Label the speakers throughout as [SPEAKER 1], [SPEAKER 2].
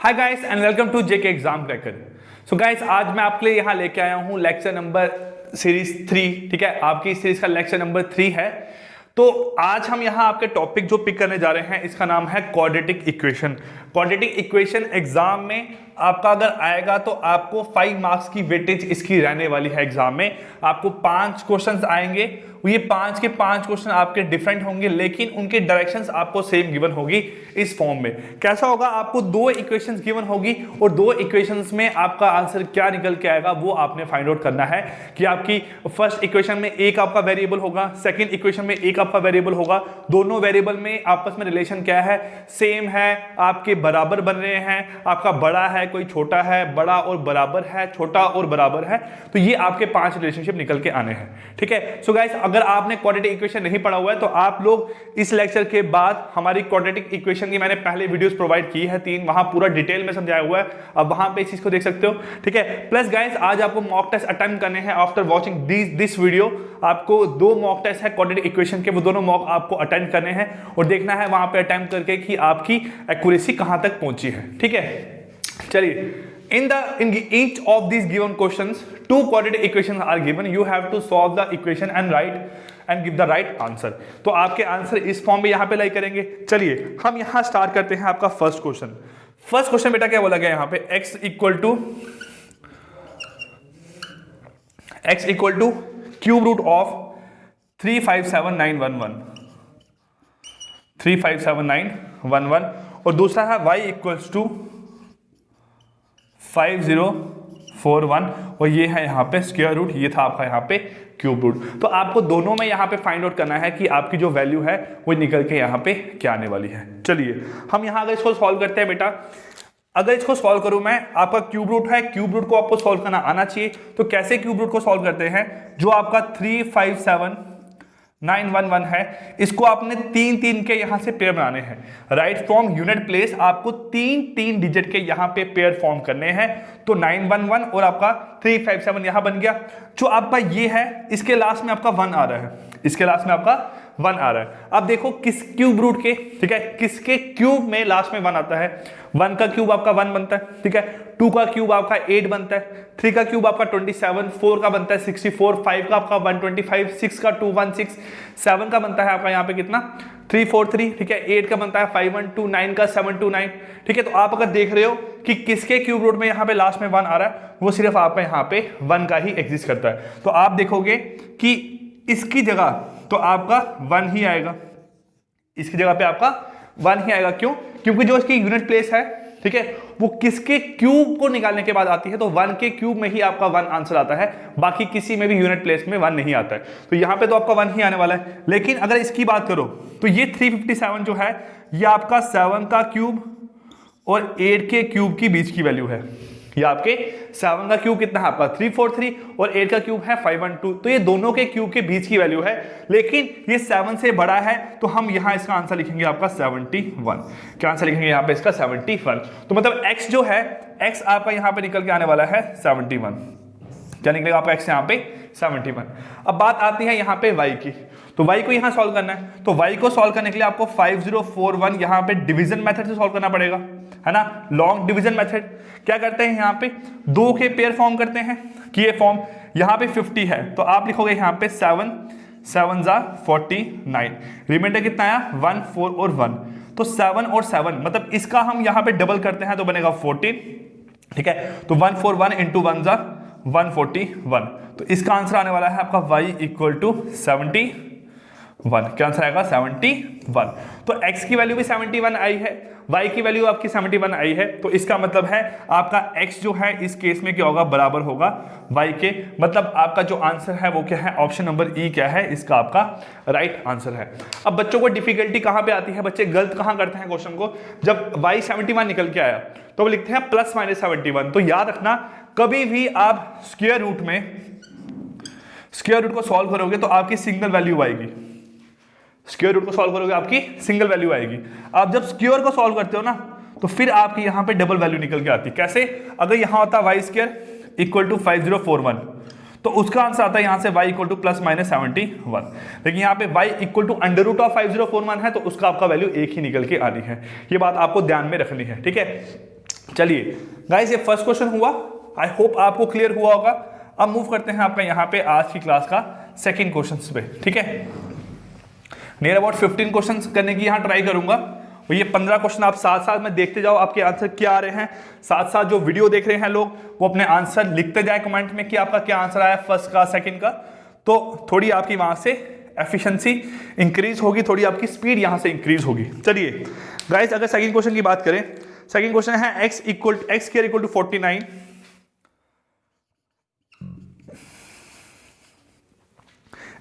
[SPEAKER 1] Hi guys and welcome to JK exam cracker. So guys आज मैं आपके लिए यहाँ लेके आया हूँ लेक्चर नंबर सीरीज 3। ठीक है, आपकी इस सीरीज का लेक्चर नंबर 3 है। तो आज हम यहाँ आपके टॉपिक जो पिक करने जा रहे हैं इसका नाम है quadratic equation. Quadratic equation exam में आपका अगर आएगा तो आपको 5 मार्क्स की वेटेज इसकी रहने वाली है। एग्जाम में आपको 5 क्वेश्चंस आएंगे, ये 5 के 5 क्वेश्चन आपके डिफरेंट होंगे लेकिन उनके डायरेक्शंस आपको सेम गिवन होगी। इस फॉर्म में कैसा होगा, आपको 2 इक्वेशंस गिवन होगी और 2 इक्वेशंस में आपका आंसर क्या निकल के आएगा वो आपने फाइंड आउट करना है कि आपकी फर्स्ट इक्वेशन में एक आपका वेरिएबल होगा, सेकंड इक्वेशन में एक आपका वेरिएबल होगा, दोनों वेरिएबल में आपस में रिलेशन क्या है, सेम है, आपके बराबर बन रहे हैं, आपका बड़ा है कोई छोटा है, बड़ा और बराबर है, छोटा और बराबर है। तो ये आपके 5 रिलेशनशिप निकल के आने हैं। ठीक है, सो गाइस अगर आपने क्वाड्रेटिक इक्वेशन नहीं पढ़ा हुआ है तो आप लोग इस लेक्चर के बाद हमारी क्वाड्रेटिक इक्वेशन की मैंने पहले वीडियोस प्रोवाइड की है 3, वहां पूरा डिटेल में समझाया हुआ है, अब वहां पे इस चीज को देख सकते हो। ठीक है, प्लस गाइस आज आपको मॉक टेस्ट अटेम्प्ट करने हैं आफ्टर वाचिंग दिस वीडियो। आपको 2 मॉक टेस्ट है क्वाड्रेटिक इक्वेशन के, वो दोनों मॉक आपको अटेंड करने हैं और देखना है वहां पे अटेम्प्ट करके कि आपकी एक्यूरेसी कहां तक पहुंची है। ठीक है, चलिए in each of these given questions 2 quadratic equations are given. You have to solve the equation and give the right answer. तो आपके आंसर इस फॉर्म में यहां पे लाई करेंगे। चलिए हम यहां स्टार्ट करते हैं आपका फर्स्ट क्वेश्चन। फर्स्ट क्वेश्चन बेटा क्या बोला गया यहां पे, x equal to cube root of 357,911 और दूसरा है y इक्वल्स टू 5041 और ये है यहाँ पे स्क्वायर रूट, ये था आपका यहाँ पे क्यूब रूट। तो आपको दोनों में यहाँ पे फाइंड आउट करना है कि आपकी जो वैल्यू है वो निकल के यहाँ पे क्या आने वाली है। चलिए हम यहाँ अगर इसको सॉल्व करते हैं बेटा, अगर इसको सॉल्व करूं मैं, आपका क्यूब रूट है, क्यूब रूट को आपको सॉल्व करना आना चाहिए। तो कैसे क्यूब रूट को सॉल्व करते हैं, जो आपका 357,911 है इसको आपने 3 के यहां से पेयर बनाने हैं। राइट फ्रॉम यूनिट प्लेस आपको 3 डिजिट के यहां पे पेयर फॉर्म करने हैं। तो 911 और आपका 357 यहां बन गया। जो आपका ये है इसके लास्ट में आपका 1 आ रहा है, इसके लास्ट में आपका 1 आ रहा है। अब देखो किस क्यूब रूट के, ठीक है, किसके क्यूब में लास्ट में 1 आता है। 1 का क्यूब आपका 1 बनता है, ठीक है, 2 का क्यूब आपका 8 बनता है, 3 का क्यूब आपका 27, 4 का बनता है 64, 5 का आपका 125, 6 का 216, 7 का बनता है आपका यहाँ पे कितना 343, ठीक है, 8 का बनता है 512, 9 का 729। ठीक है, तो आप अगर देख रहे हो कि किसके क्यूब रूट में यहाँ पे लास्ट में 1 आ रहा है, वो सिर्फ आपका यहाँ पे 1 का ही एग्जिस्ट करता है। तो आप देखोगे कि इसकी जगह तो आपका 1 ही आएगा, इसकी जगह पे आपका 1 ही आएगा। क्यों? क्योंकि जो इसकी यूनिट प्लेस है, ठीक है, वो किसके क्यूब को निकालने के बाद आती है, तो 1 के क्यूब में ही आपका 1 आंसर आता है, बाकी किसी में भी यूनिट प्लेस में 1 नहीं आता है। तो यहां पे तो आपका 1 ही आने वाला है। लेकिन अगर इसकी बात करो तो ये 357 जो है ये आपका 7 का क्यूब और 8 के क्यूब की बीच की वैल्यू है। ये आपके 7 का क्यूब कितना है आपका 343 और 8 का क्यूब है 512, तो ये दोनों के क्यूब के बीच की वैल्यू है। लेकिन ये 7 से बड़ा है तो हम यहां इसका आंसर लिखेंगे आपका 71। क्या आंसर लिखेंगे यहां पे इसका 71। तो मतलब x जो है, x आपका यहां पे निकल के आने वाला है 71। क्या निकलेगा आपका x यहां पे 71। अब बात आती है यहां पे y की। तो y को यहां सॉल्व करना है, तो y को सॉल्व करने के लिए आपको 5041 यहां पे डिवीजन मेथड से सॉल्व करना पड़ेगा, है ना, लॉन्ग डिवीजन मेथड। क्या करते हैं यहाँ पे 2 के पेयर फॉर्म करते हैं कि ये फॉर्म यहाँ पे 50 है तो आप लिखोगे यहाँ पे 7 जा 49, रिमाइंडर कितना आया 1 4 और 1, तो 7 और 7 मतलब इसका हम यहाँ पे डबल करते हैं तो बनेगा 14। ठीक है, तो 141 इंटू 1 जा 141, तो इसका आंसर आने वाला है आपका y इक्वल टू 71। क्या आंसर आएगा 71। तो x की वैल्यू भी 71 आई है, y की वैल्यू आपकी 71 आई है, तो इसका मतलब है आपका x जो है इस केस में क्या होगा, बराबर होगा y के। मतलब आपका जो आंसर है वो क्या है, ऑप्शन नंबर ई क्या है, इसका आपका राइट आंसर है। अब बच्चों को डिफिकल्टी कहां पे आती है, बच्चे गलत कहां करते हैं क्वेश्चन को, जब y 71 निकल के आया तो वो लिखते हैं प्लस माइनस 71। तो याद रखना कभी भी आप स्क्वायर रूट को सॉल्व करोगे तो आपकी सिंगल वैल्यू आएगी, स्क्वायर रूट को सॉल्व करोगे आपकी सिंगल वैल्यू आएगी। आप जब स्क्वायर को सॉल्व करते हो ना तो फिर आपकी यहां पे डबल वैल्यू निकल के आती है। कैसे? अगर यहां होता y स्क्वायर इक्वल टू 5041 तो उसका आंसर आता है यहां से y equal to plus minus 71, लेकिन यहाँ पे y equal to under root of 5041 है तो उसका आपका वैल्यू 1 ही निकल के आनी है। ये बात आपको ध्यान में रखनी है, ठीक है। चलिए गाइस, ये फर्स्ट क्वेश्चन हुआ, आई होप आपको क्लियर हुआ होगा। अब मूव करते हैं आपका यहाँ पे आज की क्लास का सेकंड क्वेश्चन पे, ठीक है। नियर अबाउट 15 क्वेश्चन करने की यहाँ ट्राई करूंगा, और ये 15 क्वेश्चन आप साथ साथ में देखते जाओ, आपके आंसर क्या आ रहे हैं। साथ साथ जो वीडियो देख रहे हैं लोग, वो अपने आंसर लिखते जाए कमेंट में कि आपका क्या आंसर आया फर्स्ट का, सेकंड का। तो थोड़ी आपकी वहां से एफिशिएंसी इंक्रीज होगी, थोड़ी आपकी स्पीड यहां से इंक्रीज होगी। चलिए गाइस, अगर सेकंड क्वेश्चन की बात करें, सेकंड क्वेश्चन है x square equal to 49,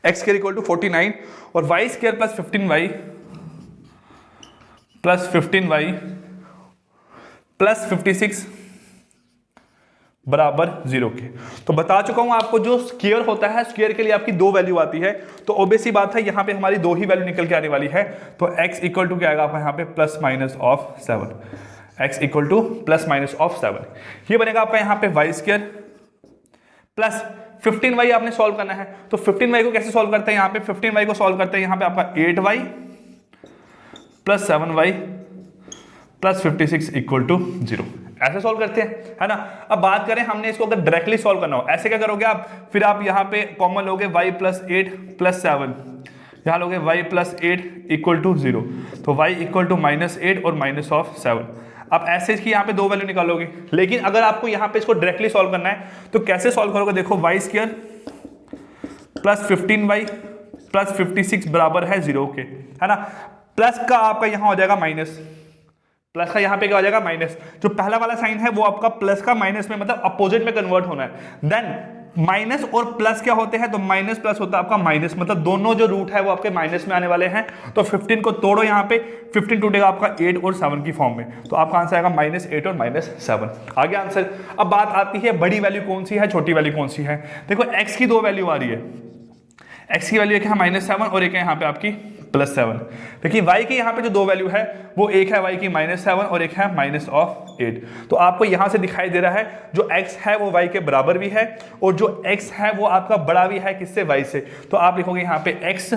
[SPEAKER 1] x square equal to 49 और y square plus 15y plus 15y plus 56 बराबर 0 के। तो बता चुका हूं आपको, जो स्क्वायर होता है, स्क्वायर के लिए आपकी दो वैल्यू आती है, तो ऑब्वियस ही बात है यहां पे हमारी दो ही वैल्यू निकल के आने वाली है। तो x इक्वल टू क्या आएगा आपका यहाँ पे plus minus of 7, x equal to plus minus of 7, ये बनेगा आपका यहाँ पे y स्क्वायर प्लस 15y आपने सॉल्व करना है। तो 15y को कैसे सॉल्व करते हैं, यहाँ पे 15y को सॉल्व करते हैं यहाँ पे आपका 8y plus 7y plus 56 equal to 0, ऐसे सॉल्व करते हैं, है ना। अब बात करें हमने इसको अगर डायरेक्टली सॉल्व करना हो, ऐसे क्या करोगे आप, फिर आप यहाँ पे कॉमन लोगे y प्लस 8 प्लस 7, यहाँ लोगे y प्लस 8 इक्वल टू 0, तो y इक्वल टू माइनस 8 और माइनस ऑफ 7। आप ऐसे इसकी यहाँ पे दो वैल्यू निकालोगे। लेकिन अगर आपको यहाँ पे इसको डायरेक्टली सॉल्व करना है तो कैसे सॉल्व करोगे, देखो y square plus 15y plus 56 बराबर है 0 के, है ना। प्लस का आपका यहाँ हो जाएगा माइनस, प्लस का यहाँ पे क्या हो जाएगा माइनस। जो पहला वाला साइन है वो आपका प्लस का माइनस में, मतलब अपोजिट में कन्वर्ट होना है। देन माइनस और प्लस क्या होते हैं, तो माइनस प्लस होता है आपका माइनस, मतलब दोनों जो रूट है वो आपके माइनस में आने वाले हैं। तो 15 को तोड़ो, यहाँ पे 15 टूटेगा आपका 8 और 7 की फॉर्म में, तो आपका आंसर आएगा -8 और -7, आ गया आंसर। अब बात आती है बड़ी वैल्यू कौन सी है, छोटी वैल्यू कौन सी है। देखो x की दो वैल्यू आ रही है, x की वैल्यू एक है -7 और एक है यहाँ पे आपकी +7। देखिए y की यहाँ पे जो दो वैल्यू है वो एक है y की -7 और एक है -8। तो आपको यहाँ से दिखाई दे रहा है जो x है वो y के बराबर भी है और जो x है वो आपका बड़ा भी है, किससे, y से। तो आप लिखोगे यहाँ पे x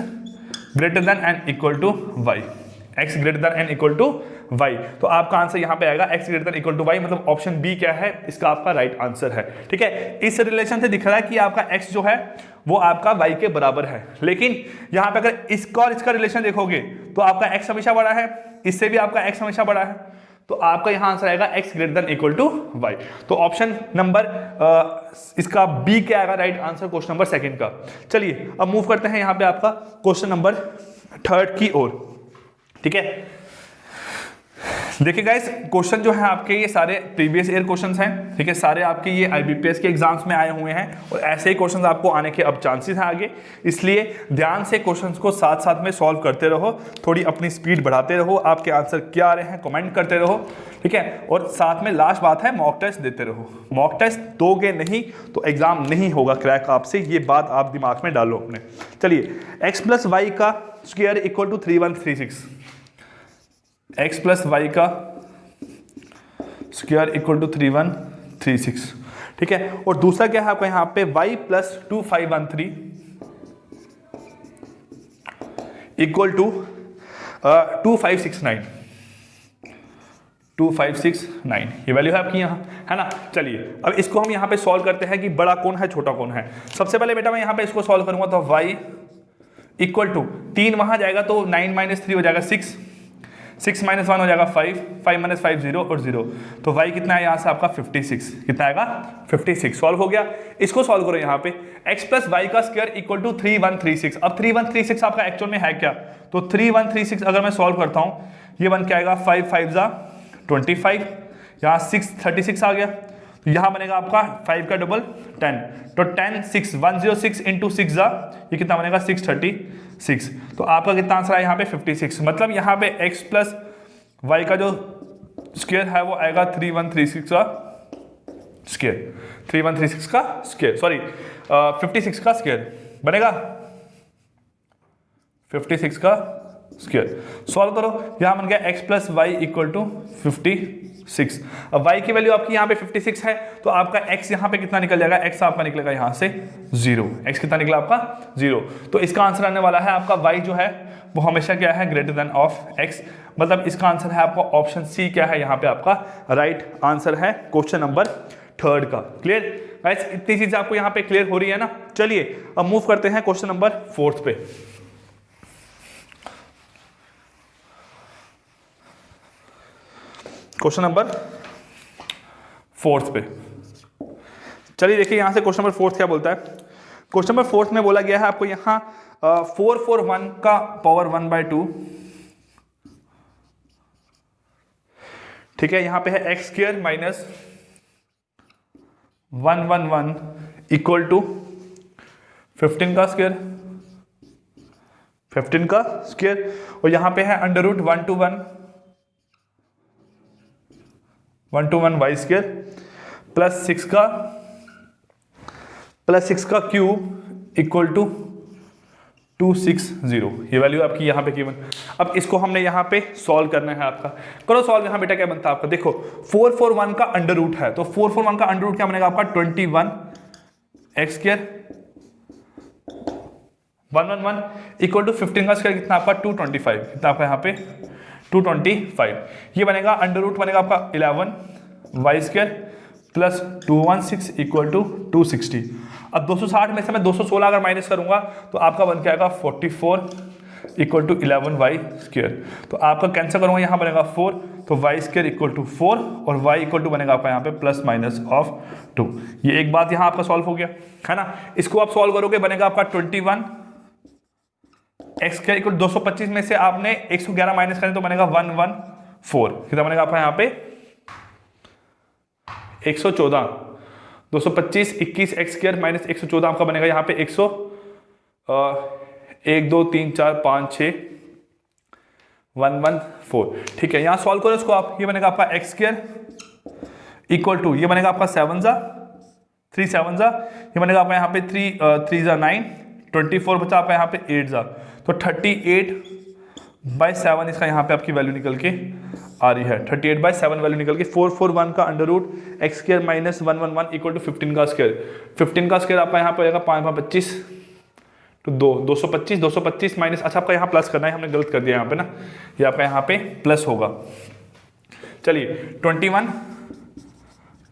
[SPEAKER 1] greater than and equal to y, x greater than and equal to y। तो आपका आंसर यहाँ पे आएगा x greater than equal to y, मतलब ऑप्शन बी क्या है, इसका आपका राइट आंसर है। ठीक है, इस रिलेशन से दिख रहा है कि आपका x जो है वो आपका y के बराबर है। लेकिन यहाँ पे अगर इसका और इसका रिलेशन देखोगे तो आपका x हमेशा बड़ा है, इससे भी आपका x हमेशा बड़ा है, तो आपका यहाँ आंसर आएगा x greater than equal to y। तो ऑप्शन नंबर इसका बी क्या आएगा right answer question number second का। चलिए अब मूव करते हैं यहाँ पे आपका क्वेश्चन नंबर थर्ड की ओर। ठीक है, देखिए गाइस, क्वेश्चन जो है आपके ये सारे प्रीवियस ईयर क्वेश्चंस हैं। ठीक है, सारे आपके ये IBPS के एग्जाम्स में आए हुए हैं और ऐसे ही क्वेश्चंस आपको आने के अब चांसेस हैं आगे, इसलिए ध्यान से क्वेश्चंस को साथ साथ में सॉल्व करते रहो, थोड़ी अपनी स्पीड बढ़ाते रहो, आपके आंसर क्या आ रहे हैं कमेंट करते रहो। ठीक है, और साथ में लास्ट बात है मॉक टेस्ट देते रहो। मॉक टेस्ट दोगे नहीं तो एग्जाम नहीं होगा क्रैक आपसे, ये बात आप दिमाग में डालो अपने। चलिए, x प्लस वाई का square equal to 3136, x plus y का स्क्वायर इक्वल टू 3136। ठीक है, और दूसरा क्या है आपका यहाँ पे y प्लस 2513 इक्वल टू 2569, 2569 ये वैल्यू है आपकी यहाँ, है ना। चलिए अब इसको हम यहाँ पे सॉल्व करते हैं कि बड़ा कौन है छोटा कौन है। सबसे पहले बेटा मैं यहाँ पे इसको सॉल्व करूंगा तो y इक्वल टू 3 वहां जाएगा तो 9 - 3 हो जाएगा 6, 6 - 1 हो जाएगा 5, 5 - 5 0 और 0, तो y कितना है यहाँ से आपका 56, कितना आएगा 56। सॉल्व हो गया। इसको सॉल्व करो यहाँ पे x प्लस वाई का स्क्वायर इक्वल टू 3136। अब 3136 आपका एक्चुअल में है क्या, तो 3136 अगर मैं सॉल्व करता हूँ ये बन के आएगा 5 5 जा 25, यहाँ 6 36 आ गया, तो यहाँ बनेगा आपका 5 का डबल 10, तो 10 6 106 इंटू 6 जा ये कितना बनेगा 636। तो आपका कितना आंसर है यहाँ पे 56, मतलब यहाँ पे x प्लस वाई का जो स्क्वायर है वो आएगा 3136 का स्क्वायर, 3136 का स्क्वायर, सॉरी 56 का स्क्वायर बनेगा, 56 का स्क्वायर। सॉल्व करो, यहाँ बन गया x plus y equal to 56, 6। अब y की वैल्यू आपकी यहाँ पे 56 है, तो आपका x यहाँ पे कितना निकल जाएगा, x आपका निकलेगा यहाँ से 0। x कितना निकला आपका 0। तो इसका आंसर आने वाला है आपका y जो है वो हमेशा क्या है, ग्रेटर देन ऑफ x। मतलब इसका आंसर है आपका ऑप्शन सी क्या है, यहाँ पे आपका राइट आंसर है क्वेश्चन नंबर 3 का। क्लियर गाइस, इतनी चीजें आपको यहाँ पे क्लियर हो रही है ना। चलिए अब मूव करते हैं क्वेश्चन नंबर 4 पे। क्वेश्चन नंबर 4 पे चलिए देखिए, यहां से क्वेश्चन नंबर 4 क्या बोलता है। क्वेश्चन नंबर 4 में बोला गया है आपको यहां 441 का पावर 1/2, ठीक है। यहां पे है x square minus 111 equal to 15 का स्क्वायर, 15 का स्क्वायर, और यहां पे है under root 1 to 1 y square plus 6 का क्यूब इक्वल टू 260। ये वैल्यू आपकी यहाँ पे गिवन। अब इसको हमने यहाँ पे सॉल्व करना है आपका। करो सॉल्व। यहाँ बेटा क्या बनता है आपका, देखो 441 का अंडर रूट है, तो 441 का अंडर रूट क्या बनेगा आपका 21 एक्स स्क्वायर 111 इक्वल टू 15 का स्क्वायर कितना आपका 225, कितना आपका यहाँ पे 225। ये बनेगा अंडर रूट बनेगा आपका 11 y square plus 216 equal to 260। अब 260 में से मैं 216 अगर माइनस करूंगा तो आपका बन के आएगा 44 इक्वल टू 11 वाई स्क्वायर। तो आपका कैंसिल करूंगा, यहाँ बनेगा 4, तो वाई स्क्वायर इक्वल टू 4 और वाई इक्वल टू बनेगा आपका यहाँ पे प्लस माइनस ऑफ 2। ये एक बात यहाँ आपका सॉल्व हो गया है ना। इसको आप सॉल्व करोगे बनेगा आपका 21 एक्स स्क्वायर इक्वल 225 में से आपने 111 माइनस करें तो बनेगा 114, कितना बनेगा आपका यहाँ पे 114। 225 21 एक्स स्क्वायर माइनस 114 आपका बनेगा यहाँ पे 1 2 3 4 5 6 114, ठीक है। यहाँ सॉल्व करो इसको आप। ये बनेगा आपका एक्स स्क्वायर इक्वल टू, ये बनेगा आपका 7 जा 3 7 जा, ये बनेगा आपका यहाँ पे 3 जा 9, 24 बचा आपका यहाँ पे 8 जा, तो 38/7 इसका यहाँ पे आपकी वैल्यू निकल के आ रही है। 38/7 वैल्यू निकल के 441 का under root x square minus 111 equal to 15 का स्क्वायर। 15 का स्क्वायर आपका यहाँ पे आएगा 5 25 तो 225 माइनस, अच्छा आपका यहाँ प्लस करना है, हमने गलत कर दिया यहाँ पे ना, ये आपका यहाँ पे प्लस होगा। चलिए 21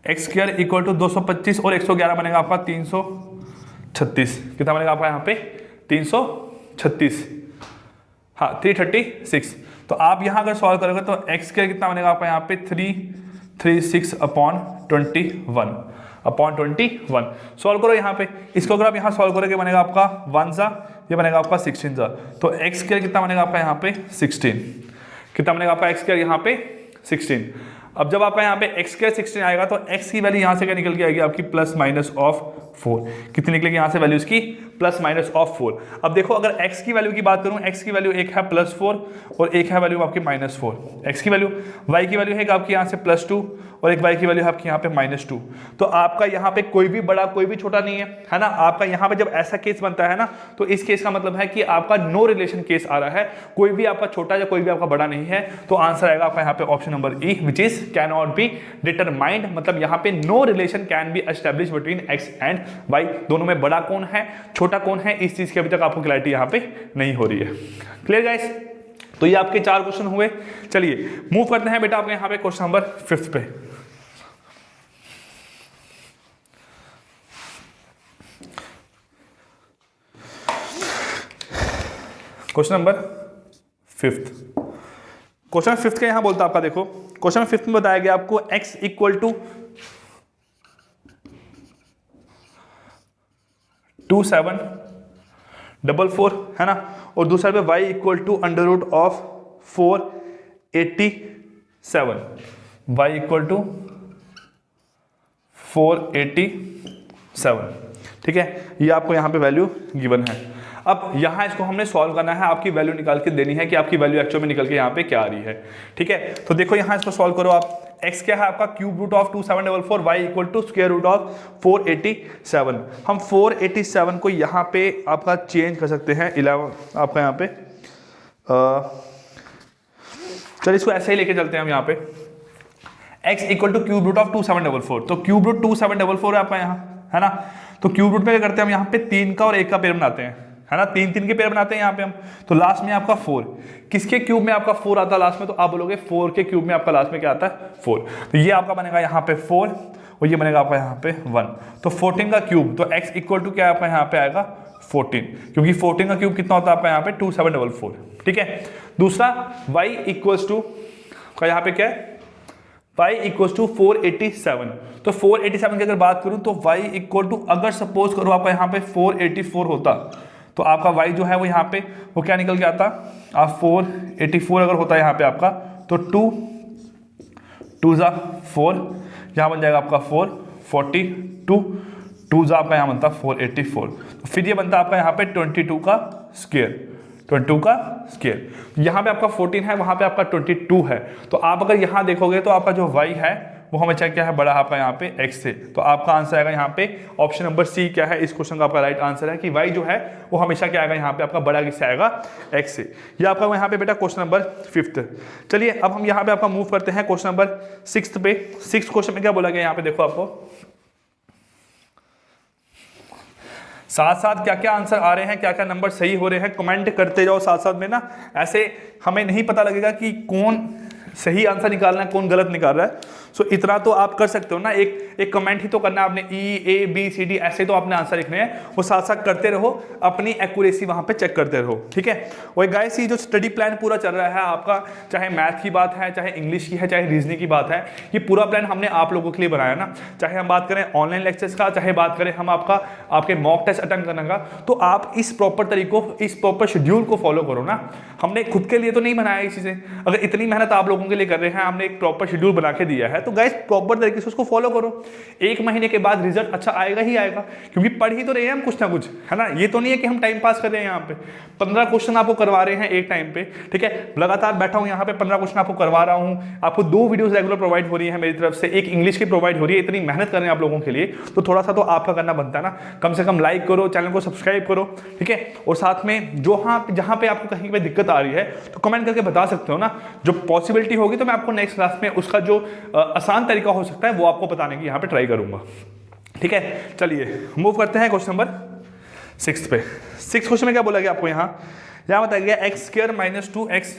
[SPEAKER 1] एक्स स्क्वायर इक्वल टू 225 और 111 बनेगा आपका 336, कितना बनेगा आपका यहाँ पे 336, हाँ 336। तो आप यहाँ अगर सॉल्व करोगे तो एक्स स्क्वायर कितना बनेगा आपका यहाँ पे 336/21 सॉल्व करो यहाँ पे। इसको अगर आप यहाँ सॉल्व करोगे बनेगा आपका 1 जा, ये बनेगा आपका 16 जा, तो एक्स स्क्वायर कितना बनेगा आपका यहाँ पे 16, कितना बनेगा आपका एक्स स्क्वायर यहाँ पे 16। अब जब आपका यहाँ पे एक्स स्क्वायर 16 आएगा तो एक्स की वैल्यू यहाँ से क्या निकल के आएगी आपकी प्लस माइनस ऑफ 4, कितनी निकलेगी यहाँ से वैल्यू इसकी प्लस माइनस ऑफ 4। अब देखो अगर x की वैल्यू की बात करूँ, x की वैल्यू एक है +4 और एक है वैल्यू आपकी -4, x की वैल्यू, y की वैल्यू है आपकी यहाँ से +2 और एक y की वैल्यू है आपकी यहाँ पे -2। तो आपका यहाँ पे कोई भी बड़ा कोई भी छोटा नहीं है ना। आपका यहाँ पे जब ऐसा केस बनता है ना तो इस केस का मतलब है कि आपका नो रिलेशन केस आ रहा है, कोई भी आपका छोटा या कोई भी आपका बड़ा नहीं है। तो आंसर आएगा आपका यहाँ पे option number E, which is can not be determined, मतलब यहाँ पे no relation can be establish between x and y। दोनों में बड़ा कौन है छोटा कौन है, इस चीज की अभी तक आपको क्लैरिटी यहाँ पे नहीं हो रही है। क्लियर गाइस, तो ये आपके 4 क्वेश्चन हुए। चलिए मूव करते हैं बेटा आपके यहाँ पे क्वेश्चन नंबर 5 पे। क्वेश्चन नंबर 5, क्वेश्चन 5 का यहां बोलता है आपका, देखो क्वेश्चन 5 में बताया गया आपको x इक्वल टू 2744 है ना, और दूसरा पे y equal to under root of 487, y equal to 487, ठीक है। ये आपको यहाँ पे वैल्यू गिवन है। अब यहाँ इसको हमने सॉल्व करना है, आपकी वैल्यू निकाल के देनी है कि आपकी वैल्यू एक्चुअल में निकल के यहाँ पे क्या आ रही है, ठीक है। तो देखो यहाँ इसको सॉल्व करो आप। x क्या है आपका cube root of 2744, y equal to square root of 487। हम 487 को यहाँ पे आपका चेंज कर सकते हैं 11 आपका यहाँ पे, चलिए इसको ऐसे ही लेके चलते हैं हम यहाँ पे। x equal to cube root of 2744, तो क्यूब रूट 2744 है आपका यहाँ, है ना। तो क्यूब रूट में क्या करते हैं हम यहाँ पे 3 का और 1 का पेयर बनाते हैं, है ना, 3 3 के पेयर बनाते हैं यहाँ पे हम। तो लास्ट में आपका 4, किसके क्यूब में आपका 4 आता है लास्ट में, तो आप बोलोगे 4 के क्यूब में आपका लास्ट में क्या आता है 4। तो ये आपका बनेगा यहाँ पे 4 और ये बनेगा आपका यहाँ पे 1। तो 14 का क्यूब, तो x इक्वल टू क्या आपका यहाँ पे आएगा 14, क्योंकि 14 का क्यूब कितना होता है आपका यहाँ पे 2744, ठीक है। दूसरा y इक्वल्स टू का यहाँ पे क्या है, y इक्वल्स टू 487। तो 487 की अगर बात करूं तो y इक्वल टू, अगर सपोज करो आपका यहाँ पे 484 होता, तो आपका y जो है वो यहाँ पे वो क्या निकल के आता, आप 484 अगर होता है यहाँ पे आपका, तो 2 2 ज़ा 4, यहाँ बन जाएगा आपका 442, 2 ज़ा आपका यहाँ बनता 484, तो फिर ये बनता आपका यहाँ पे 22 का स्क्वायर, 22 का स्क्वायर। यहाँ पे आपका 14 है, वहाँ पे आपका 22 है। तो आप अगर यहाँ देखोगे तो आपका जो y है वो हमेशा क्या है, बड़ा आपका यहाँ पे x से। तो आपका आंसर आएगा यहाँ पे ऑप्शन नंबर सी क्या है, इस क्वेश्चन का आपका राइट आंसर है कि y जो है वो हमेशा क्या आएगा यहाँ पे आपका बड़ा किससे आएगा, x से। ये आपका यहाँ पे बेटा क्वेश्चन नंबर 5th। चलिए अब हम यहाँ पे आपका मूव करते हैं क्वेश्चन नंबर 6th पे। 6th क्वेश्चन में क्या बोला गया यहाँ पे, देखो आपको साथ साथ क्या क्या आंसर आ रहे हैं, क्या क्या नंबर सही हो रहे हैं, कमेंट करते जाओ साथ साथ में ना, ऐसे हमें नहीं पता लगेगा कि कौन सही आंसर निकाल रहा है कौन गलत निकाल रहा है। सो इतना तो आप कर सकते हो ना, एक कमेंट ही तो करना है आपने, E A B C D ऐसे तो आपने आंसर लिखने हैं, वो साथ साथ करते रहो, अपनी एक्यूरेसी वहां पे चेक करते रहो, ठीक है। और गाइस ये जो स्टडी प्लान पूरा चल रहा है आपका, चाहे मैथ की बात है, चाहे इंग्लिश की है, चाहे रीजनिंग की बात है, ये पूरा प्लान हमने आप लोगों के लिए बनाया ना। चाहे हम बात करें ऑनलाइन लेक्चर्स का, चाहे बात करें हम आपके मॉक टेस्ट अटेम्प्ट करने का, तो आप इस प्रॉपर तरीकों, इस प्रॉपर शेड्यूल को फॉलो करो ना। हमने खुद के लिए तो नहीं बनाया ये चीजें, अगर इतनी मेहनत आप लोगों के लिए कर रहे हैं, हमने एक प्रॉपर शेड्यूल बना के दिया है, तो गाइस प्रॉपर तरीके से उसको फॉलो करो। 1 महीने के बाद रिजल्ट अच्छा आएगा ही आएगा, क्योंकि पढ़ ही तो रहे हैं हम कुछ ना कुछ, है ना। ये तो नहीं है कि हम टाइम पास कर रहे हैं। यहाँ पे 15 क्वेश्चन आपको करवा रहे हैं एक टाइम पे, ठीक है, लगातार बैठा हूँ यहाँ पे 15 क्वेश्चन आपको करवा रहा हूँ। आपको 2 वीडियोस रेगुलर प्रोवाइड हो रही है मेरी तरफ से, एक इंग्लिश की प्रोवाइड हो रही है। इतनी मेहनत कर रहे हैं आप लोगों के लिए, तो थोड़ा सा तो आपका करना बनता है ना। कम से कम लाइक करो, चैनल को सब्सक्राइब करो, ठीक है। और साथ में जहाँ पे आपको कहीं पे दिक्कत आ रही है तो कमेंट करके बता सकते हो ना। जो पॉसिबिलिटी होगी तो मैं आपको नेक्स्ट क्लास में उसका जो आसान तरीका हो सकता है वो आपको बताने की यहाँ पे ट्राई करूंगा, ठीक है। चलिए मूव करते हैं क्वेश्चन नंबर 6 पे। 6 क्वेश्चन में क्या बोला गया आपको, यहाँ बताया गया x square minus 2x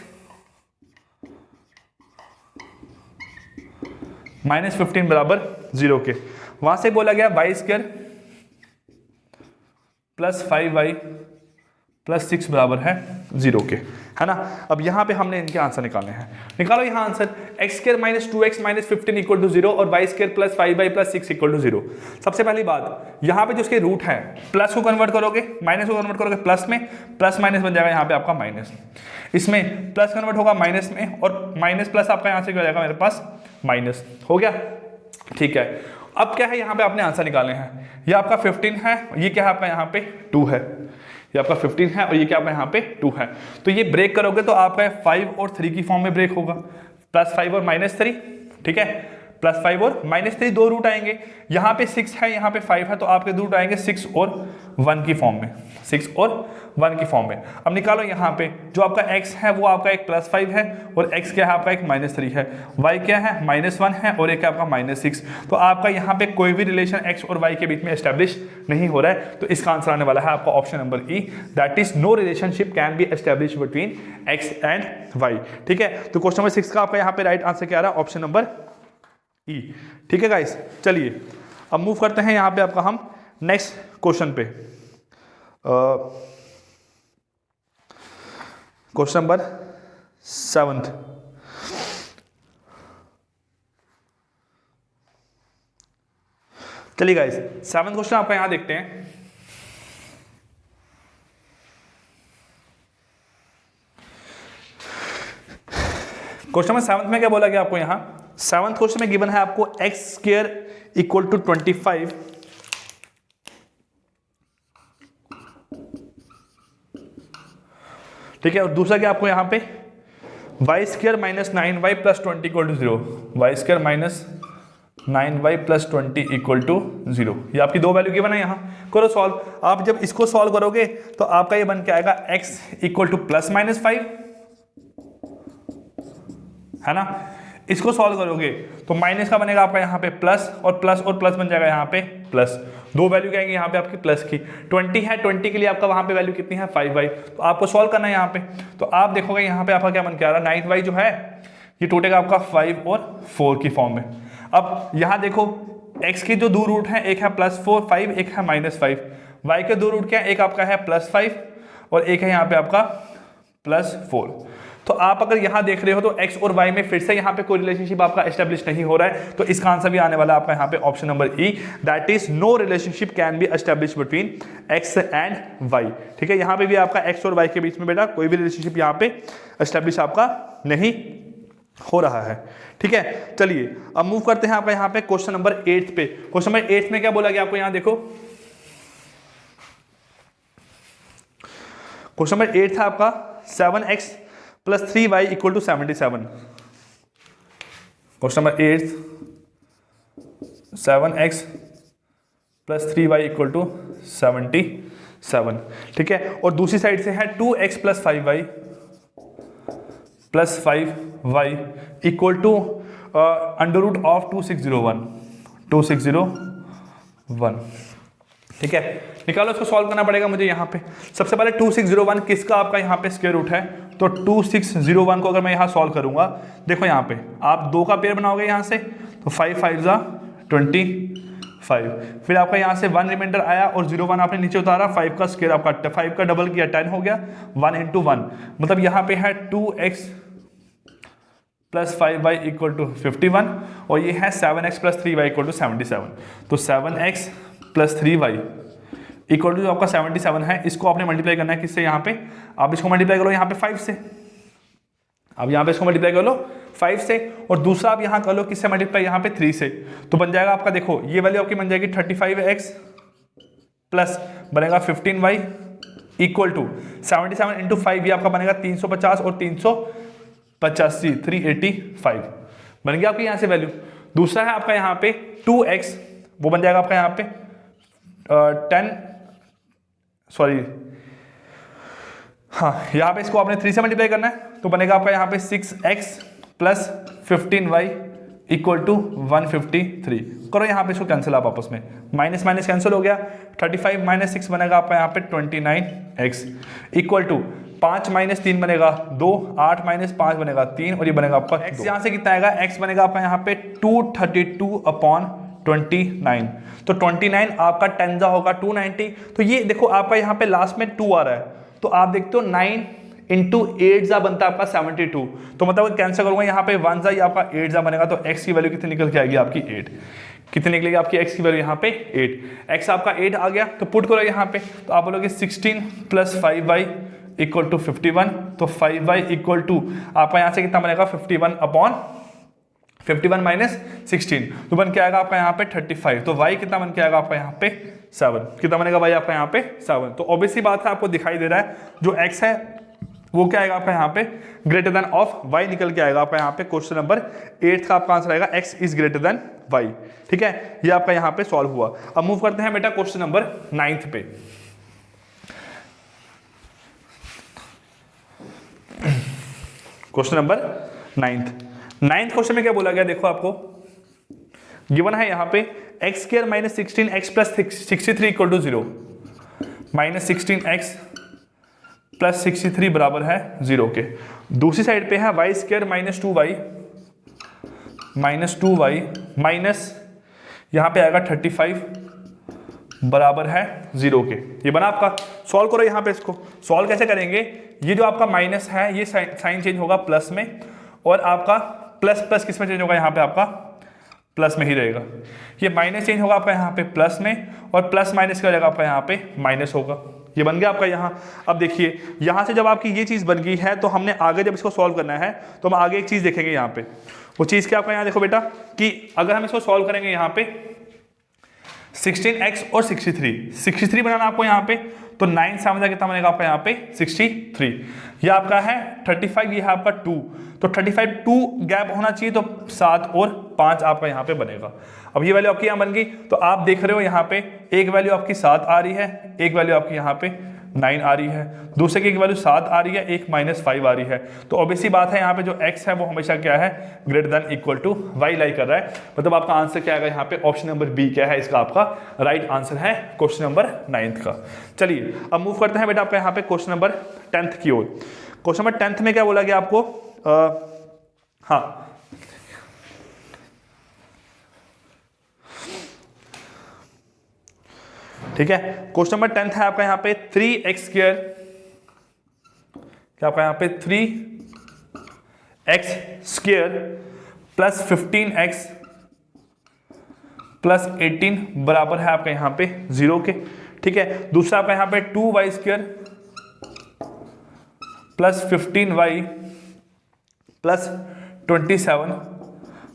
[SPEAKER 1] minus 15 बराबर 0 के। वहां से बोला गया y square plus 5y plus 6 बराबर है 0 के, है ना। अब यहाँ पे हमने इनके आंसर निकालने हैं। निकालो यहाँ answer, x square minus 2x minus 15 equal to 0 और y square plus 5y plus 6 equal to 0। सबसे पहली बात, यहाँ पे जो उसके रूट है, प्लस को कन्वर्ट करोगे, माइनस को कन्वर्ट करोगे प्लस में, प्लस माइनस बन जाएगा यहाँ पे आपका माइनस। इसमें प्लस कन्वर्ट होगा माइनस में, और माइनस प्लस आपका यहाँ से क्या हो जाएगा मेरे पास माइनस, हो गया, ठीक है। अब क्या है, यहाँ पे आपने आंसर निकालने हैं। ये आपका 15 है, ये क्या है आपका यहाँ पे 2 है, ये आपका 15 है और ये क्या आपका यहाँ पे 2 है। तो ये ब्रेक करोगे तो आपका 5 और 3 की फॉर्म में ब्रेक होगा, प्लस 5 और माइनस 3, ठीक है, प्लस 5 और माइनस 3 दो रूट आएंगे। यहाँ पे 6 है, यहाँ पे 5 है, तो आपके रूट आएंगे 6 और 1 की फॉर्म में, 6 और 1 की फॉर्म में। अब निकालो यहाँ पे जो आपका x है वो आपका एक प्लस 5 है, और x क्या है आपका एक माइनस 3 है, y क्या है माइनस 1 है, और एक आपका माइनस 6। तो आपका यहाँ पे कोई भी रिलेशन x और y के बीच में एस्टेब्लिश नहीं हो रहा है। तो इसका आंसर आने वाला है आपका option number E, that is no relationship can be establish between x and y, ठीक है। तो क्वेश्चन नंबर 6 का आपका यहाँ पे राइट आंसर क्या आ रहा है, ऑप्शन नंबर ई, ठीक है गाइस। चलिए अब मूव करते हैं यहाँ पे आपका हम नेक्स्ट क्वेश्चन पे। Question number 7। चलिए गाइस 7th क्वेश्चन आपका यहां देखते हैं। क्वेश्चन नंबर 7 में क्या बोला गया आपको, यहां 7th क्वेश्चन में गिवन है आपको x स्क्वायर इक्वल टू 25, ठीक है। और दूसरा क्या आपको यहाँ पे y square minus 9y plus 20 equal to 0, y square minus 9y plus 20 equal to 0। ये आपकी दो वैल्यू गिवन है, यहाँ करो सॉल्व। आप जब इसको सॉल्व करोगे तो आपका ये बन के आएगा x equal to plus minus 5, है ना। इसको सॉल्व करोगे तो माइनस का बनेगा आपका यहाँ पे प्लस और प्लस बन जाएगा यहाँ पे प्लस। दो वैल्यू क्या आएंगी यहाँ पे आपकी प्लस की। 20 है, 20 के लिए आपका वहाँ पे वैल्यू कितनी है 5y, तो आपको सॉल्व करना है यहाँ पे। तो आप देखोगे यहाँ पे आपका क्या बन के आ रहा है 9y जो है ये टूटेगा आपका 5 और 4 की फॉर्म में। अब यहाँ देखो x के जो दो रूट हैं, एक है +4 5, एक है -5। y के दो रूट क्या है, एक आपका है +5 और एक है यहाँ पे आपका +4। तो आप अगर यहाँ देख रहे हो तो x और y में फिर से यहाँ पे कोई रिलेशनशिप आपका एस्टेब्लिश नहीं हो रहा है, तो इसका आंसर भी आने वाला है आपका यहाँ पे option number E, that is no relationship can be establish between x and y। ठीक है, यहाँ पे भी आपका x और y के बीच में बेटा कोई भी रिलेशनशिप यहाँ पे एस्टेब्लिश आपका नहीं हो रहा है। ठीक है, चलिए अब मूव करते हैं आपका यहाँ पे क्वेश्चन नंबर 8 पे। क्वेश्चन नंबर 8 में क्या बोला गया आपको, यहाँ देखो क्वेश्चन नंबर 8 था आपका 7x + 3y = 77। Question number 8 7x + 3y = 77। ठीक है, और दूसरी साइड से है 2x + 5y + 5y = √2601 2601। ठीक है, निकालो, इसको सॉल्व करना पड़ेगा मुझे यहाँ पे। सबसे पहले 2601 किसका आपका यहाँ पे स्क्वायर रूट है, तो 2601 को अगर मैं यहाँ सॉल्व करूंगा, देखो यहाँ पे आप दो का पेयर बनाओगे यहाँ से, तो 5 5 ज़ा 25, फिर आपका यहाँ से 1 रिमाइंडर आया और 01 आपने नीचे उतारा, 5 का स्क्वायर आपका 5 का डबल किया 10 हो गया, 1 × 1 मतलब यहाँ पे है 2x + 5y = 51 और ये है 7x + 3y = 77। तो 7x + 3y = जो आपका 77 है, इसको आपने मल्टीप्लाई करना है किससे, यहाँ पे आप इसको मल्टीप्लाई करो यहाँ पे 5 से। अब यहाँ पे इसको मल्टीप्लाई कर लो 5 से, और दूसरा आप यहाँ कर लो किससे मल्टीप्लाई, यहाँ पे 3 से। तो बन जाएगा आपका, देखो ये वैल्यू आपकी बन जाएगी 35x प्लस बनेगा 15y = 77 × 5, ये आपका बनेगा 350 और 385 385 बन गया आपकी यहाँ से वैल्यू। दूसरा है आपका यहाँ पे 2x, वो बन जाएगा आपका यहाँ पे यहाँ पे इसको आपने 3 से मल्टीप्लाई करना है, तो बनेगा आपका यहाँ पे 6x + 15y = 153। करो यहाँ पे इसको कैंसिल आप आपस में, माइनस माइनस कैंसिल हो गया, 35 - 6 बनेगा आपका यहाँ पे 29x = 5 - 3 बनेगा 2, 8 - 5 बनेगा 3 और ये बनेगा आपका x। यहाँ से कितना आएगा, x बनेगा आपका यहाँ पे 232/29। तो 29 आपका 10 होगा 290। तो ये देखो आपका यहाँ पे लास्ट में 2 आ रहा है, तो आप देखते हो 9 × 8 बनता है आपका 72। तो मतलब कैंसिल करूंगा यहाँ पे 1 जा, आपका 8 बनेगा, तो x की वैल्यू कितनी निकल के आएगी आपकी 8। कितनी निकलेगी आपकी x की वैल्यू यहाँ पे 8। x आपका 8 आ गया, तो पुट करो यहाँ पे, तो आप बोलोगे 16 + 5y = 51। तो 5y = आपका यहाँ से कितना बनेगा 51/51 - 16, तो बन के आएगा आपका यहाँ पे 35। तो y कितना बन के आएगा आपका यहाँ पे 7। कितना बनेगा y आपका यहाँ पे 7। तो ऑब्वियसली बात है, आपको दिखाई दे रहा है जो x है वो क्या आएगा आपका यहाँ पे ग्रेटर देन ऑफ y निकल के आएगा आपका यहाँ पे। क्वेश्चन नंबर 8 का आपका आंसर आएगा x is greater than y। ठीक है, ये आपका यहाँ पे सॉल्व हुआ। अब मूव करते हैं बेटा क्वेश्चन नंबर 9 पे। क्वेश्चन नंबर 9th क्वेश्चन में क्या बोला गया, देखो आपको गिवन है यहाँ पे x² - 16x + 63 = 0, -16x + 63 बराबर है 0 के। दूसरी साइड पे है y² - 2y माइनस यहाँ पे आएगा 35 बराबर है 0 के। ये बना आपका, सॉल्व करो यहाँ पे। इसको सॉल्व कैसे करेंगे, ये जो आपका माइनस है ये साइन चेंज होगा प्लस में, और आपका प्लस किस में चेंज होगा, यहाँ पे आपका प्लस में ही रहेगा। ये माइनस चेंज होगा आपका यहाँ पे प्लस में, और प्लस माइनस का जगह आपका यहाँ पे माइनस होगा। ये बन गया आपका यहाँ। अब देखिए यहाँ से जब आपकी ये चीज़ बन गई है, तो हमने आगे जब इसको सॉल्व करना है तो हम आगे एक चीज़ देखेंगे यहाँ पे। वो चीज़ क्या आपका यहाँ देखो बेटा, कि अगर हम इसको सॉल्व करेंगे यहाँ पे 16x और 63 बनाना आपको यहाँ पे, तो 9 7 कितना बनेगा आपका यहाँ पे 63। ये आपका है 35, ये है आपका 2, तो 35 2 गैप होना चाहिए, तो 7 और 5 आपका यहाँ पे बनेगा। अब ये वैल्यू आपकी यहाँ बन गई, तो आप देख रहे हो यहाँ पे एक वैल्यू आपकी 7 आ रही है, एक वैल्यू आपकी यहाँ पे 9 आ रही है, दूसरे की वैल्यू 7 आ रही है, एक -5 आ रही है। तो ऑब्वियसली बात है यहाँ पे जो x है वो हमेशा क्या है, greater than equal to y lie कर रहा है। मतलब आपका आंसर क्या आएगा यहाँ पे, ऑप्शन नंबर बी क्या है इसका आपका राइट आंसर है क्वेश्चन नंबर 9 का। चलिए अब मूव करते हैं बेटा आपका यहाँ पे क्वेश्चन नंबर 10 की ओर। क्वेश्चन नंबर 10 में क्या बोला गया आपको, हाँ ठीक है, क्वेश्चन नंबर 10 है आपका यहाँ पे 3x स्क्वायर, क्या आपका यहाँ पे 3x square plus 15x plus 18 बराबर है आपका यहाँ पे 0 के। ठीक है, दूसरा आपका यहाँ पे 2y square plus 15y plus 27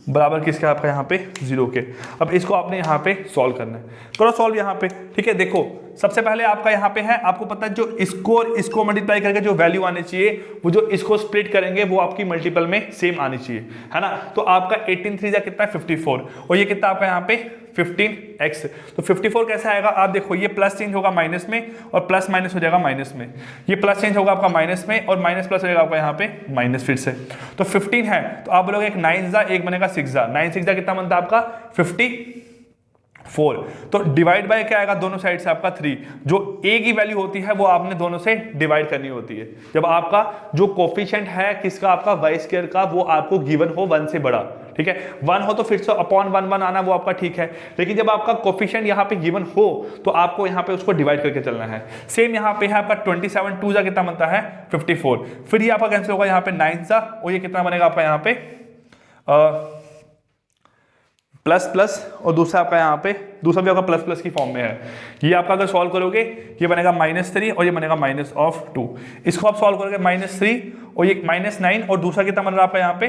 [SPEAKER 1] बराबर किसके आपका यहाँ पे 0 के। अब इसको आपने यहाँ पे सॉल्व करना है, करो सॉल्व यहाँ पे। ठीक है, देखो सबसे पहले आपका यहाँ पे है, आपको पता है जो इसको और इसको मल्टीप्लाई करके जो वैल्यू आनी चाहिए, वो जो इसको स्प्लिट करेंगे वो आपकी मल्टीपल में सेम आनी चाहिए, है ना। तो आपका 18 3 कितना है 54, और ये कितना आपका यहाँ पे 15x। तो 54 कैसे आएगा, आप देखो ये प्लस चेंज होगा माइनस में और प्लस माइनस हो जाएगा माइनस में, ये प्लस चेंज होगा आपका माइनस में और माइनस प्लस हो जाएगा आपका यहाँ पे माइनस फिर से। तो 15 है तो आप बोलोगे एक 9 जा एक बनेगा 6 जा, 9 6 जा कितना बनता है आपका 54। तो डिवाइड बाय क्या आएगा, दोनों साइड से आपका 3, जो a की वैल्यू होती है वो आपने दोनों से डिवाइड करनी होती है। जब आपका जो कोफिशिएंट है किसका आपका y स्क्वायर का वो आपको गिवन हो 1 से बड़ा, ठीक है 1 हो तो फिर से अपॉन 1 1 आना वो आपका ठीक है, लेकिन जब आपका कोफिशिएंट यहाँ पे गिवन हो तो आपको यहाँ पे उसको डिवाइड करके चलना है। सेम यहाँ पे है आपका 27 2 जा कितना बनता है 54, फिर ये आपका कैंसिल होगा यहाँ पे 9 जा, और ये कितना बनेगा आपका यहाँ पे प्लस प्लस, और दूसरा आपका यहाँ पे दूसरा भी आपका प्लस प्लस की फॉर्म में है। ये आपका अगर सॉल्व करोगे ये बनेगा -3 और ये बनेगा -2। इसको आप सॉल्व करोगे -3 और ये -9, और दूसरा कितना बन रहा है आपका यहाँ पे,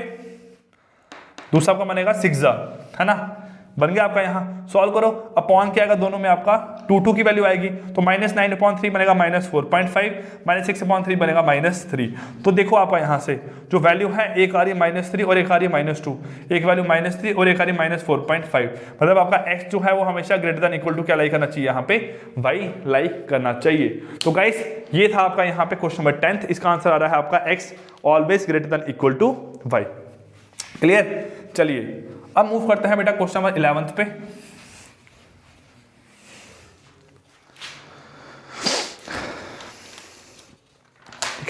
[SPEAKER 1] दूसरा आपका बनेगा 6 जा, है ना, बन गया आपका। यहाँ सॉल्व करो, अपॉन क्या आएगा दोनों में आपका 2 की वैल्यू आएगी, तो -9/3 बनेगा -4.5, -6/3 बनेगा -3। तो देखो आपका यहाँ से जो वैल्यू है एक आ रही है -3 और एक आ रही है -2, एक वैल्यू -3 और एक आ रही है -4.5, मतलब आपका x जो है वो हमेशा ग्रेटर देन इक्वल टू क्या लाई करना चाहिए, यहाँ पे y लाई करना चाहिए। तो गाइस ये था आपका यहाँ पे क्वेश्चन नंबर 10, इसका आंसर आ रहा है आपका x always greater than equal to y। Clear, चलिए अब मूव करते हैं बेटा क्वेश्चन नंबर 11 पे।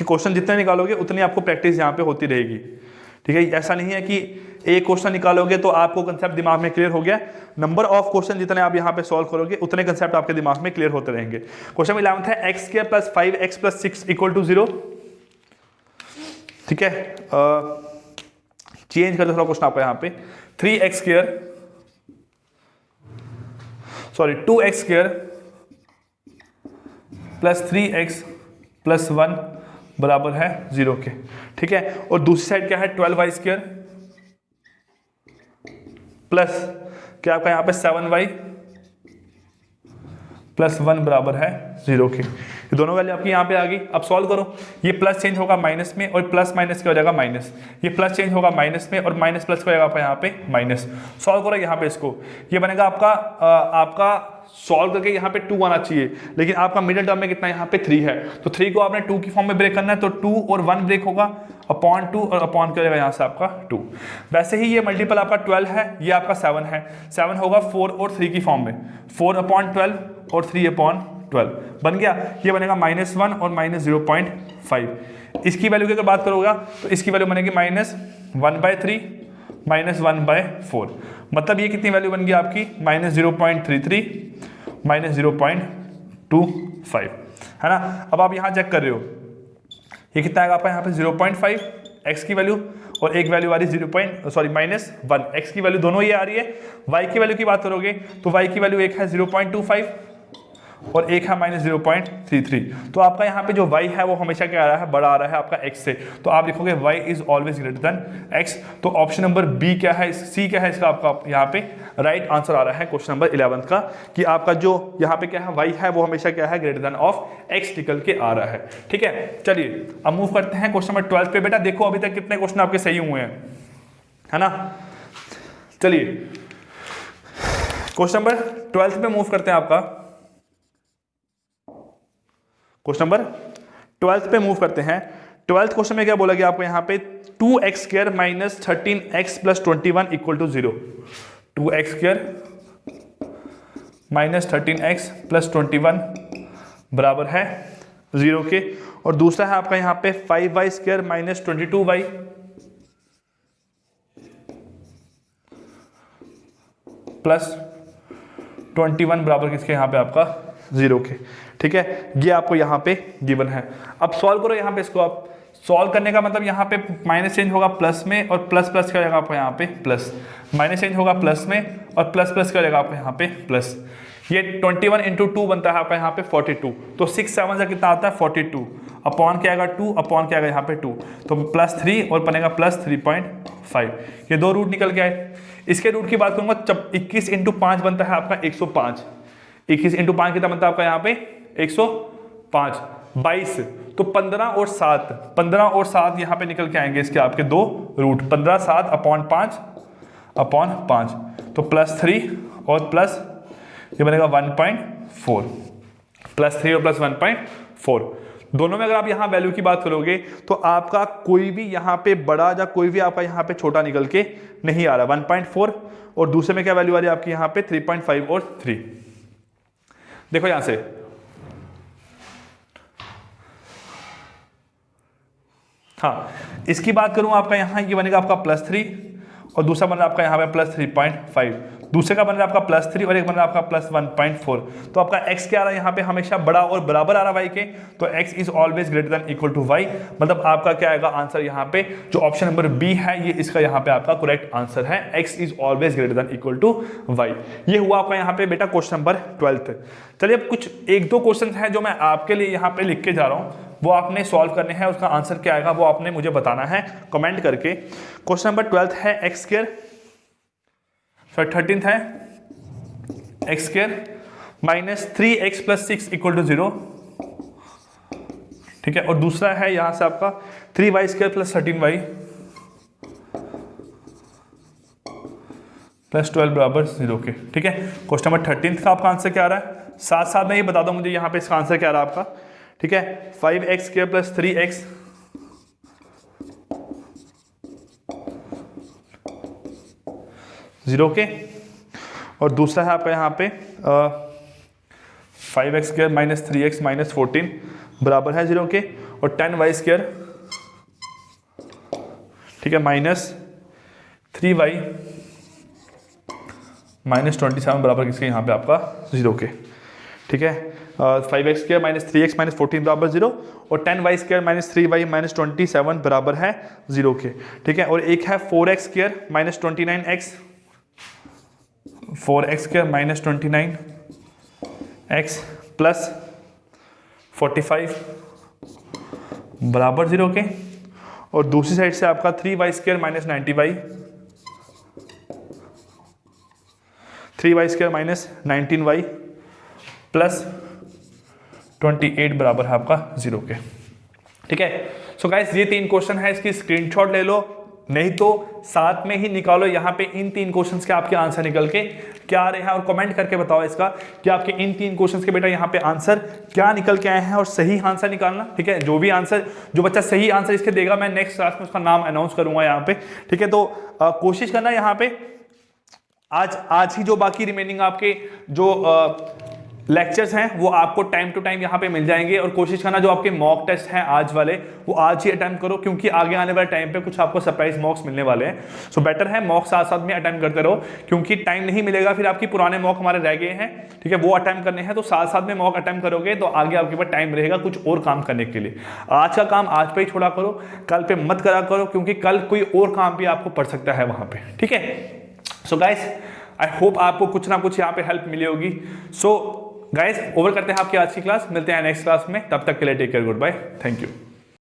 [SPEAKER 1] क्वेश्चन जितने निकालोगे उतनी आपको प्रैक्टिस यहाँ पे होती रहेगी, ठीक है। ऐसा नहीं है कि एक क्वेश्चन निकालोगे तो आपको कंसेप्ट दिमाग में क्लियर हो गया, नंबर ऑफ क्वेश्चन जितने आप यहाँ पे सॉल्व करोगे उतने कंसेप्ट आपके दिमाग में क्लियर होते रहेंगे। क्वेश्चन 11 है x square plus 5x plus 6 equal to 0, ठीक है। चेंज कर दो थोड़ा क्वेश्चन आपका यहाँ पे 3x square sorry 2x square plus 3x plus 1 बराबर है 0 के, ठीक है। और दूसरी साइड क्या है 12y स्क्वायर प्लस क्या आपका यहाँ पे 7y प्लस 1 बराबर है 0 के। ये दोनों वैल्यू आपकी यहाँ पे आ गई। अब सॉल्व करो, ये प्लस चेंज होगा माइनस में और प्लस माइनस क्या हो जाएगा माइनस, ये प्लस चेंज होगा माइनस में और माइनस प्लस क्या हो जाएगा यहाँ पे माइनस। सॉल्व करो यहाँ पे इसको, ये बनेगा आपका सॉल्व करके यहाँ पे 2 आना चाहिए, लेकिन आपका मिडिल टर्म में कितना यहाँ पे 3 है, तो 3 को आपने 2 की फॉर्म में ब्रेक करना है, तो 2 और 1 ब्रेक होगा अपॉन 2 और अपॉन क्या हो जाएगा यहाँ से आपका 2। वैसे ही ये मल्टीपल आपका 12 है, ये आपका 7 है, 7 होगा 4 और 3 की फॉर्म में, 4/12 और 3/12 बन गया। ये बनेगा -1 और -0.5। इसकी वैल्यू की अगर बात करोगे तो इसकी वैल्यू बनेगी -1/3 -1/4, मतलब ये कितनी वैल्यू बन गई आपकी -0.33 -0.25, है ना। अब आप यहाँ चेक कर रहे हो ये कितना आएगा आपका यहाँ पे 0.5 x की वैल्यू और एक वैल्यू आ रही है -1 x की वैल्यू दोनों ये आ रही है। y की वैल्यू की बात करोगे तो y की वैल्यू एक है 0.25 और एक है -0.33, तो आपका यहाँ पे जो y है वो हमेशा क्या आ रहा है, बड़ा आ रहा है आपका x से, तो आप लिखोगे y is always greater then x। तो ऑप्शन नंबर बी क्या है, सी क्या है इसका आपका यहाँ पे राइट आंसर आ रहा है क्वेश्चन नंबर 11 का, कि आपका जो यहाँ पे क्या है y है वो हमेशा क्या है ग्रेटर देन ऑफ x निकल के आ रहा है, ठीक है। चलिए अब मूव करते हैं क्वेश्चन नंबर 12 पे। बेटा देखो अभी तक कितने क्वेश्चन आपके सही हुए हैं, है ना। चलिए क्वेश्चन नंबर 12 पे मूव करते हैं। आपका क्वेश्चन नंबर 12 पे मूव करते हैं। 12th क्वेश्चन में क्या बोला गया आपको यहाँ पे 2x² minus 13x plus 21 equal to 0। 2x² minus 13x plus 21 बराबर है 0 के। और दूसरा है आपका यहाँ पे 5y² माइनस 22y प्लस 21 बराबर किसके यहाँ पे आपका 0 के। ठीक है, ये आपको यहाँ पे गिवन है। अब सॉल्व करो यहाँ पे इसको। आप सॉल्व करने का मतलब यहाँ पे माइनस चेंज होगा प्लस में और प्लस प्लस क्या रहेगा आपको यहाँ पे प्लस, माइनस चेंज होगा प्लस में और प्लस प्लस क्या रहेगा आपको यहाँ पे प्लस। ये 21 इंटू 2 बनता है आपका यहाँ पे 42। तो 6 7 से कितना आता है 42 अपॉन क्या आएगा 2 अपॉन क्या आएगा यहाँ पे 2, तो प्लस 3 और बनेगा प्लस 3.5। ये दो रूट निकल के आए। इसके रूट की बात करूंगा, जब 21 इंटू 5 बनता है आपका 105। 21 इंटू 5 कितना बनता है आपका यहाँ पे 105। 22 तो 15 और 7, 15 और 7 यहाँ पे निकल के आएंगे इसके आपके दो रूट, 15 7 अपॉन 5 तो प्लस 3 और प्लस ये बनेगा 1.4, प्लस 3 और प्लस 1.4। दोनों में अगर आप यहाँ वैल्यू की बात करोगे तो आपका कोई भी यहाँ पे बड़ा या कोई भी आपका यहाँ पे छोटा निकल के नहीं आ रहा। 1.4 और दूसरे में क्या वैल्यू आ रही है आपकी यहाँ पे 3.5 और 3। देखो यहां से हाँ, इसकी बात करूं आपका यहाँ ये बनेगा आपका प्लस 3 और दूसरा बन रहा है आपका यहाँ पे प्लस 3.5। दूसरे का बन रहा है आपका प्लस 3 और एक बन रहा है आपका प्लस 1.4। तो आपका x क्या आ रहा है यहाँ पे हमेशा बड़ा और बराबर आ रहा है y के, तो x is always greater than equal to y। मतलब आपका क्या आएगा आंसर यहाँ पे, जो ऑप्शन नंबर बी है ये इसका यहाँ पे आपका करेक्ट आंसर है, x is always greater than equal to y। ये हुआ आपका यहाँ पे बेटा क्वेश्चन नंबर 12। चलिए अब कुछ एक दो क्वेश्चन है जो मैं आपके लिए यहाँ पे लिख के जा रहा हूँ, वो आपने सॉल्व करने हैं। उसका आंसर क्या आएगा वो आपने मुझे बताना है कमेंट करके। क्वेश्चन नंबर 12 है x², सॉरी 13th है x² minus 3x plus 6 equal to 0। ठीक है, और दूसरा है यहां से आपका 3y² प्लस 13y प्लस 12 बराबर 0 के। ठीक है, क्वेश्चन नंबर 13th का आपका आंसर क्या आ रहा है, साथ साथ में ये बता दो मुझे यहाँ पे इसका आंसर क्या आ रहा है आपका। ठीक है, 5x² प्लस 3x जीरो के, और दूसरा है आपका यहाँ पे 5x² माइनस 3x माइनस 14 बराबर है 0 के, और 10y², ठीक है, माइनस 3y माइनस 27 बराबर किसके यहाँ पे आपका 0 के। ठीक है, 5x² माइनस 3x माइनस 14 बराबर 0 और 10y² माइनस 3y माइनस 27 बराबर है 0 के। ठीक है, और एक है 4x² minus 29x, 4x² minus 29x plus 45 बराबर 0 के, और दूसरी साइड से आपका 3y² minus 90y, 3y² minus 19y plus 28 बराबर है आपका 0 के। ठीक है, सो गाइस ये 3 क्वेश्चन है, इसकी स्क्रीनशॉट ले लो, नहीं तो साथ में ही निकालो यहाँ पे इन 3 क्वेश्चंस के आपके आंसर निकल के क्या आ रहे हैं, और कमेंट करके बताओ इसका कि आपके इन 3 क्वेश्चंस के बेटा यहाँ पे आंसर क्या निकल के आए हैं, और सही आंसर निकालना। ठीक है, जो भी आंसर जो बच्चा सही आंसर इसके देगा मैं नेक्स्ट क्लास में उसका नाम अनाउंस करूंगा यहाँ पे। ठीक है, तो कोशिश करना यहाँ पे आज ही जो बाकी रिमेनिंग आपके जो लेक्चर्स हैं वो आपको टाइम टू टाइम यहाँ पे मिल जाएंगे, और कोशिश करना जो आपके मॉक टेस्ट हैं आज वाले वो आज ही अटेम्प्ट करो, क्योंकि आगे आने वाले टाइम पे कुछ आपको सरप्राइज मॉक्स मिलने वाले हैं। सो बेटर है मॉक साथ साथ में अटेम्प्ट करते रहो, क्योंकि टाइम नहीं मिलेगा फिर आपकी पुराने मॉक हमारे रह गए हैं। ठीक है, वो अटेम्प्ट करने हैं, तो साथ साथ में मॉक अटेम्प्ट करोगे तो आगे आपके पास टाइम रहेगा कुछ और काम करने के लिए। आज का काम आज पे ही छोड़ा करो, कल पे मत करा करो, क्योंकि कल कोई और काम भी आपको पड़ सकता है वहां पे। ठीक है, सो गाइस आई होप आपको कुछ ना कुछ यहाँ पे हेल्प मिली होगी। सो गाइस ओवर करते हैं आपकी आज की क्लास, मिलते हैं नेक्स्ट क्लास में, तब तक के लिए take care, good bye, thank you.